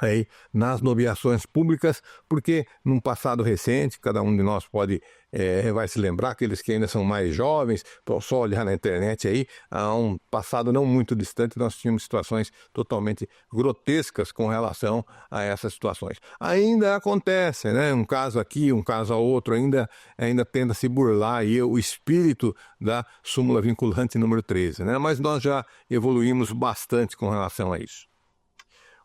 aí nas nomeações públicas, porque num passado recente, cada um de nós vai se lembrar, aqueles que ainda são mais jovens, só olhar na internet aí, há um passado não muito distante, nós tínhamos situações totalmente grotescas com relação a essas situações. Ainda acontece, né? Um caso aqui, um caso outro, ainda tenta se burlar aí o espírito da súmula vinculante número 13, né? Mas nós já evoluímos bastante com relação a isso.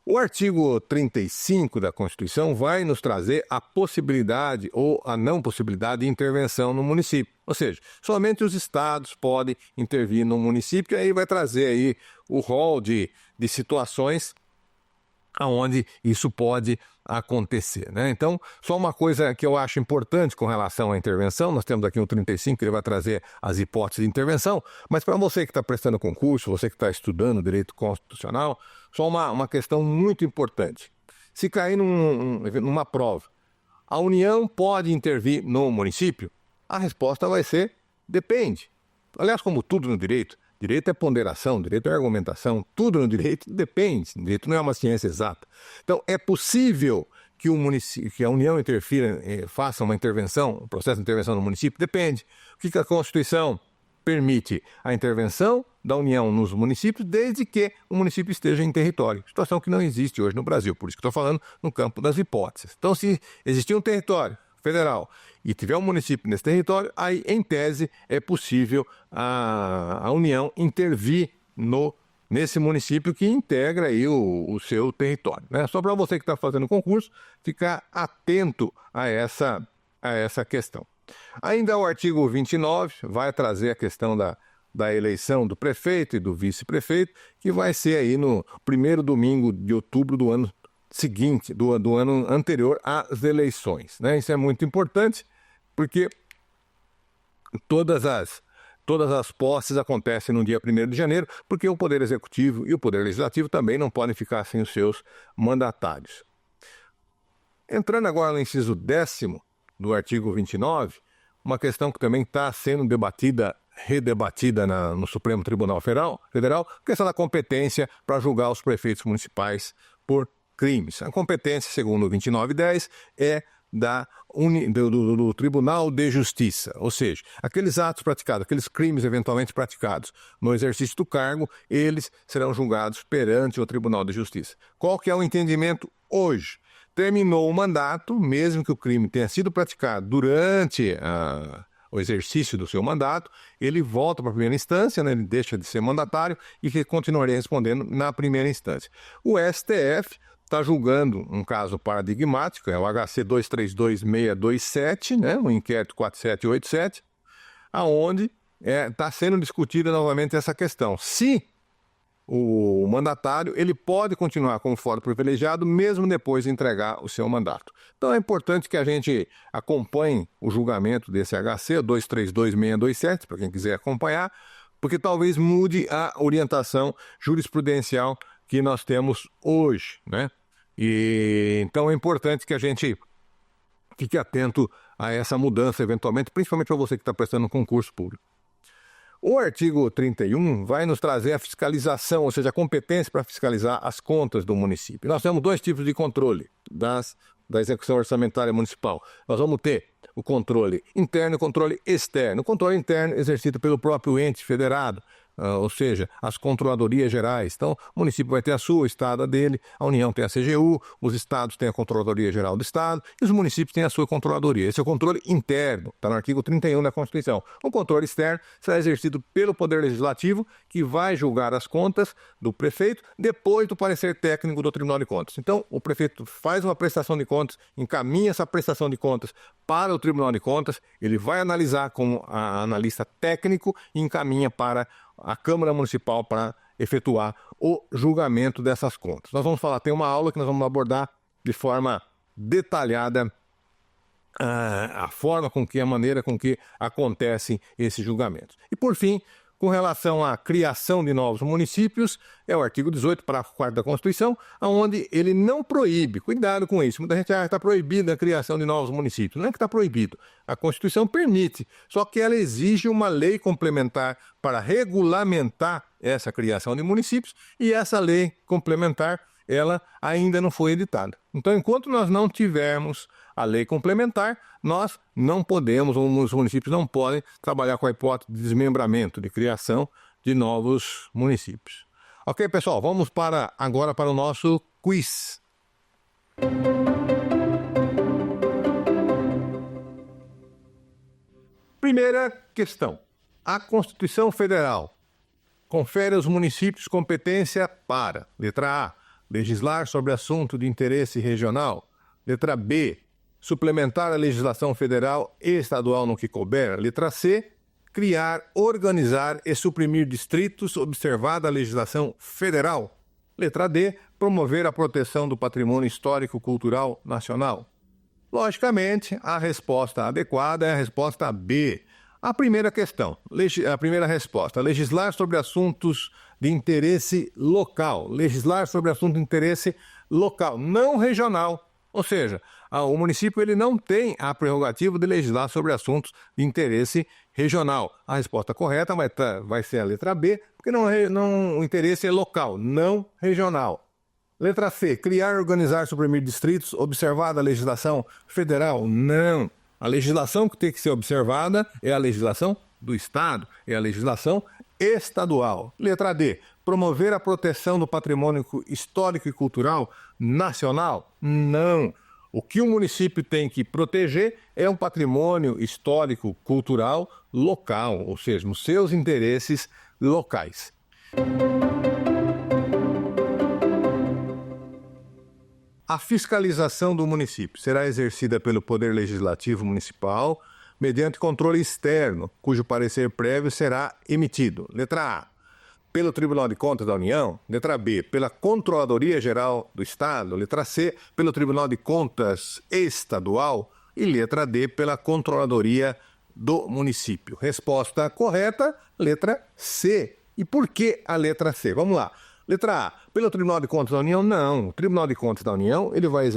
O artigo 35 da Constituição vai nos trazer a possibilidade ou a não possibilidade de intervenção no município. Ou seja, somente os estados podem intervir no município, e aí vai trazer aí o rol de situações onde isso pode acontecer, né? Então, só uma coisa que eu acho importante com relação à intervenção, nós temos aqui o 35, que ele vai trazer as hipóteses de intervenção, mas para você que está prestando concurso, você que está estudando direito constitucional, só uma questão muito importante. Se cair numa prova, a União pode intervir no município? A resposta vai ser depende. Aliás, como tudo no direito é ponderação, direito é argumentação, tudo no direito depende. Direito não é uma ciência exata. Então, é possível que que a União interfira, faça uma intervenção, um processo de intervenção no município? Depende. O que a Constituição permite? A intervenção da União nos municípios, desde que o município esteja em território. Situação que não existe hoje no Brasil, por isso que estou falando no campo das hipóteses. Então, se existir um território federal e tiver um município nesse território, aí, em tese, é possível a União intervir nesse município que integra aí o seu território, né? Só para você que está fazendo concurso, ficar atento a essa questão. Ainda o artigo 29 vai trazer a questão da eleição do prefeito e do vice-prefeito, que vai ser aí no primeiro domingo de outubro do ano seguinte, do ano anterior às eleições, né? Isso é muito importante, porque todas as posses acontecem no dia 1º de janeiro, porque o Poder Executivo e o Poder Legislativo também não podem ficar sem os seus mandatários. Entrando agora no inciso 10º do artigo 29, uma questão que também está sendo redebatida no Supremo Tribunal Federal, questão da competência para julgar os prefeitos municipais por crimes. A competência, segundo o 2910, é do Tribunal de Justiça, ou seja, aqueles atos praticados, aqueles crimes eventualmente praticados no exercício do cargo, eles serão julgados perante o Tribunal de Justiça. Qual que é o entendimento hoje? Terminou o mandato, mesmo que o crime tenha sido praticado durante o exercício do seu mandato, ele volta para a primeira instância, né? Ele deixa de ser mandatário e continuaria respondendo na primeira instância. O STF está julgando um caso paradigmático, é o HC 232627, né? O inquérito 4787, aonde está sendo discutida novamente essa questão. Se o mandatário ele pode continuar como foro privilegiado mesmo depois de entregar o seu mandato. Então é importante que a gente acompanhe o julgamento desse HC 232627, para quem quiser acompanhar, porque talvez mude a orientação jurisprudencial que nós temos hoje, né? E então é importante que a gente fique atento a essa mudança eventualmente, principalmente para você que está prestando um concurso público. O artigo 31 vai nos trazer a fiscalização, ou seja, a competência para fiscalizar as contas do município. Nós temos dois tipos de controle da execução orçamentária municipal. Nós vamos ter o controle interno e o controle externo. O controle interno exercido pelo próprio ente federado, ou seja, as controladorias gerais. Então, o município vai ter a sua, o estado a dele, a União tem a CGU, os estados têm a Controladoria Geral do Estado e os municípios têm a sua controladoria. Esse é o controle interno, está no artigo 31 da Constituição. O controle externo será exercido pelo Poder Legislativo, que vai julgar as contas do prefeito depois do parecer técnico do Tribunal de Contas. Então, o prefeito faz uma prestação de contas, encaminha essa prestação de contas para o Tribunal de Contas, ele vai analisar como analista técnico e encaminha para a Câmara Municipal para efetuar o julgamento dessas contas. Nós vamos falar, tem uma aula que nós vamos abordar de forma detalhada a maneira com que acontecem esses julgamentos. E por fim, com relação à criação de novos municípios, é o artigo 18, parágrafo 4º da Constituição, onde ele não proíbe, cuidado com isso, muita gente está proibida a criação de novos municípios. Não é que está proibido, a Constituição permite, só que ela exige uma lei complementar para regulamentar essa criação de municípios e essa lei complementar, ela ainda não foi editada. Então, enquanto nós não tivermos a lei complementar, nós não podemos, ou os municípios não podem trabalhar com a hipótese de desmembramento, de criação de novos municípios. Ok, pessoal, vamos agora para o nosso quiz. Primeira questão. A Constituição Federal confere aos municípios competência para, letra A, legislar sobre assunto de interesse regional. Letra B, suplementar a legislação federal e estadual no que couber. Letra C, criar, organizar e suprimir distritos observada a legislação federal. Letra D, promover a proteção do patrimônio histórico-cultural nacional. Logicamente, a resposta adequada é a resposta B. A primeira questão, a primeira resposta, legislar sobre assuntos de interesse local. Legislar sobre assuntos de interesse local, não regional. Ou seja, o município ele não tem a prerrogativa de legislar sobre assuntos de interesse regional. A resposta correta vai ser a letra B, porque o interesse é local, não regional. Letra C, criar, organizar, suprimir distritos, observada a legislação federal? Não. A legislação que tem que ser observada é a legislação do Estado, é a legislação estadual. Letra D, promover a proteção do patrimônio histórico e cultural nacional? Não. O que o município tem que proteger é um patrimônio histórico cultural local, ou seja, os seus interesses locais. A fiscalização do município será exercida pelo Poder Legislativo Municipal mediante controle externo, cujo parecer prévio será emitido. Letra A, pelo Tribunal de Contas da União. Letra B, pela Controladoria Geral do Estado. Letra C, pelo Tribunal de Contas Estadual. E letra D, pela Controladoria do Município. Resposta correta, letra C. E por que a letra C? Vamos lá. Letra A, pelo Tribunal de Contas da União? Não. O Tribunal de Contas da União ele vai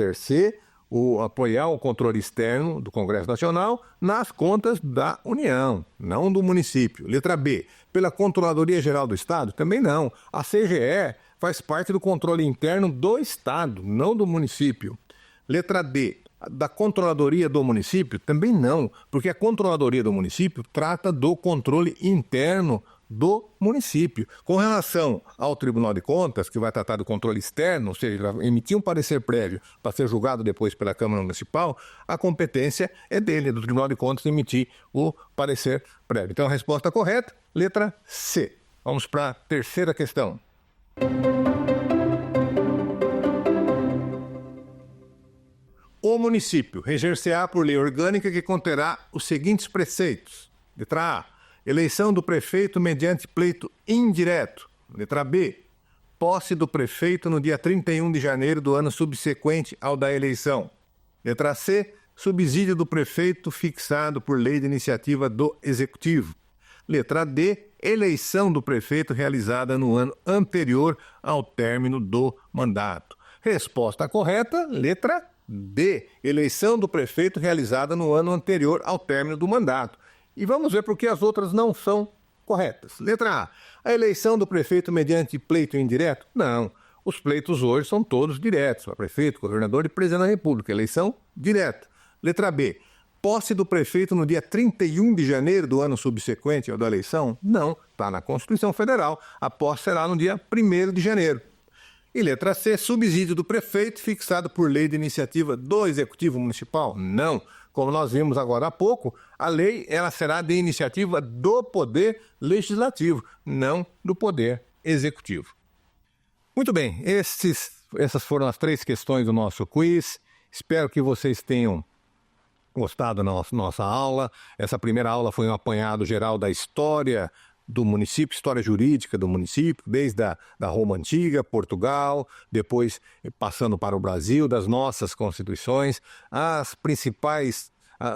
apoiar o controle externo do Congresso Nacional nas contas da União, não do município. Letra B, pela Controladoria Geral do Estado? Também não. A CGE faz parte do controle interno do Estado, não do município. Letra D, da Controladoria do Município? Também não, porque a Controladoria do Município trata do controle interno do município. Com relação ao Tribunal de Contas, que vai tratar do controle externo, ou seja, vai emitir um parecer prévio para ser julgado depois pela Câmara Municipal, a competência é dele, do Tribunal de Contas, emitir o parecer prévio. Então, a resposta correta, letra C. Vamos para a terceira questão. O município reger-se-á por lei orgânica que conterá os seguintes preceitos. Letra A, eleição do prefeito mediante pleito indireto. Letra B, posse do prefeito no dia 31 de janeiro do ano subsequente ao da eleição. Letra C, subsídio do prefeito fixado por lei de iniciativa do Executivo. Letra D, eleição do prefeito realizada no ano anterior ao término do mandato. Resposta correta, letra D, eleição do prefeito realizada no ano anterior ao término do mandato. E vamos ver por que as outras não são corretas. Letra A, eleição do prefeito mediante pleito indireto? Não. Os pleitos hoje são todos diretos, para prefeito, governador e presidente da República. Eleição direta. Letra B, posse do prefeito no dia 31 de janeiro do ano subsequente ao da eleição? Não. Está na Constituição Federal. A posse será no dia 1º de janeiro. E letra C, subsídio do prefeito fixado por lei de iniciativa do Executivo Municipal? Não. Como nós vimos agora há pouco, a lei ela será de iniciativa do Poder Legislativo, não do Poder Executivo. Muito bem, essas foram as 3 questões do nosso quiz. Espero que vocês tenham gostado da nossa aula. Essa primeira aula foi um apanhado geral da história do município, história jurídica do município, desde da Roma Antiga, Portugal, depois passando para o Brasil, das nossas constituições,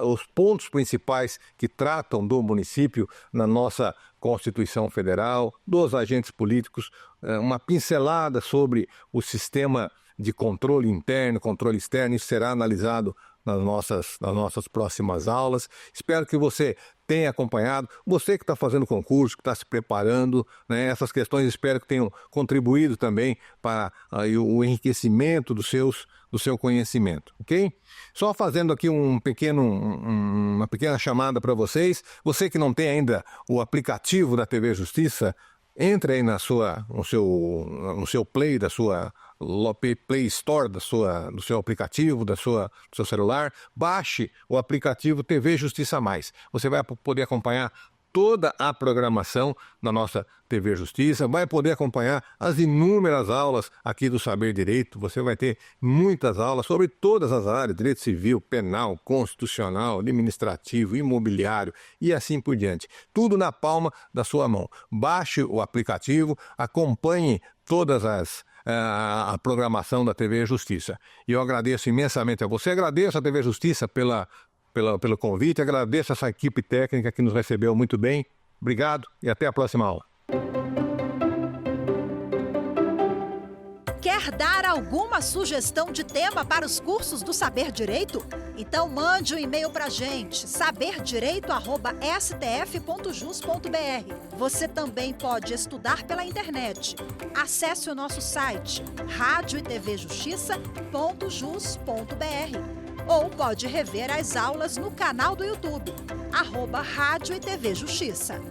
os pontos principais que tratam do município na nossa Constituição Federal, dos agentes políticos, uma pincelada sobre o sistema de controle interno, controle externo, isso será analisado nas nossas próximas aulas. Espero que você tenha acompanhado, você que está fazendo concurso, que está se preparando, né? Essas questões espero que tenham contribuído também para o enriquecimento do seu conhecimento, ok? Só fazendo aqui uma pequena chamada para vocês, você que não tem ainda o aplicativo da TV Justiça, entre aí no seu Play Play Store do seu aplicativo, do seu celular, baixe o aplicativo TV Justiça Mais. Você vai poder acompanhar toda a programação da nossa TV Justiça, vai poder acompanhar as inúmeras aulas aqui do Saber Direito. Você vai ter muitas aulas sobre todas as áreas, direito civil, penal, constitucional, administrativo, imobiliário e assim por diante. Tudo na palma da sua mão. Baixe o aplicativo, acompanhe todas a programação da TV Justiça. E eu agradeço imensamente a você, agradeço a TV Justiça pelo convite, agradeço essa equipe técnica que nos recebeu muito bem. Obrigado e até a próxima aula. Quer dar alguma sugestão de tema para os cursos do Saber Direito? Então mande um e-mail para a gente, saberdireito@stf.jus.br. Você também pode estudar pela internet. Acesse o nosso site radioetvjustiça.jus.br ou pode rever as aulas no canal do YouTube, @Rádio e TV Justiça.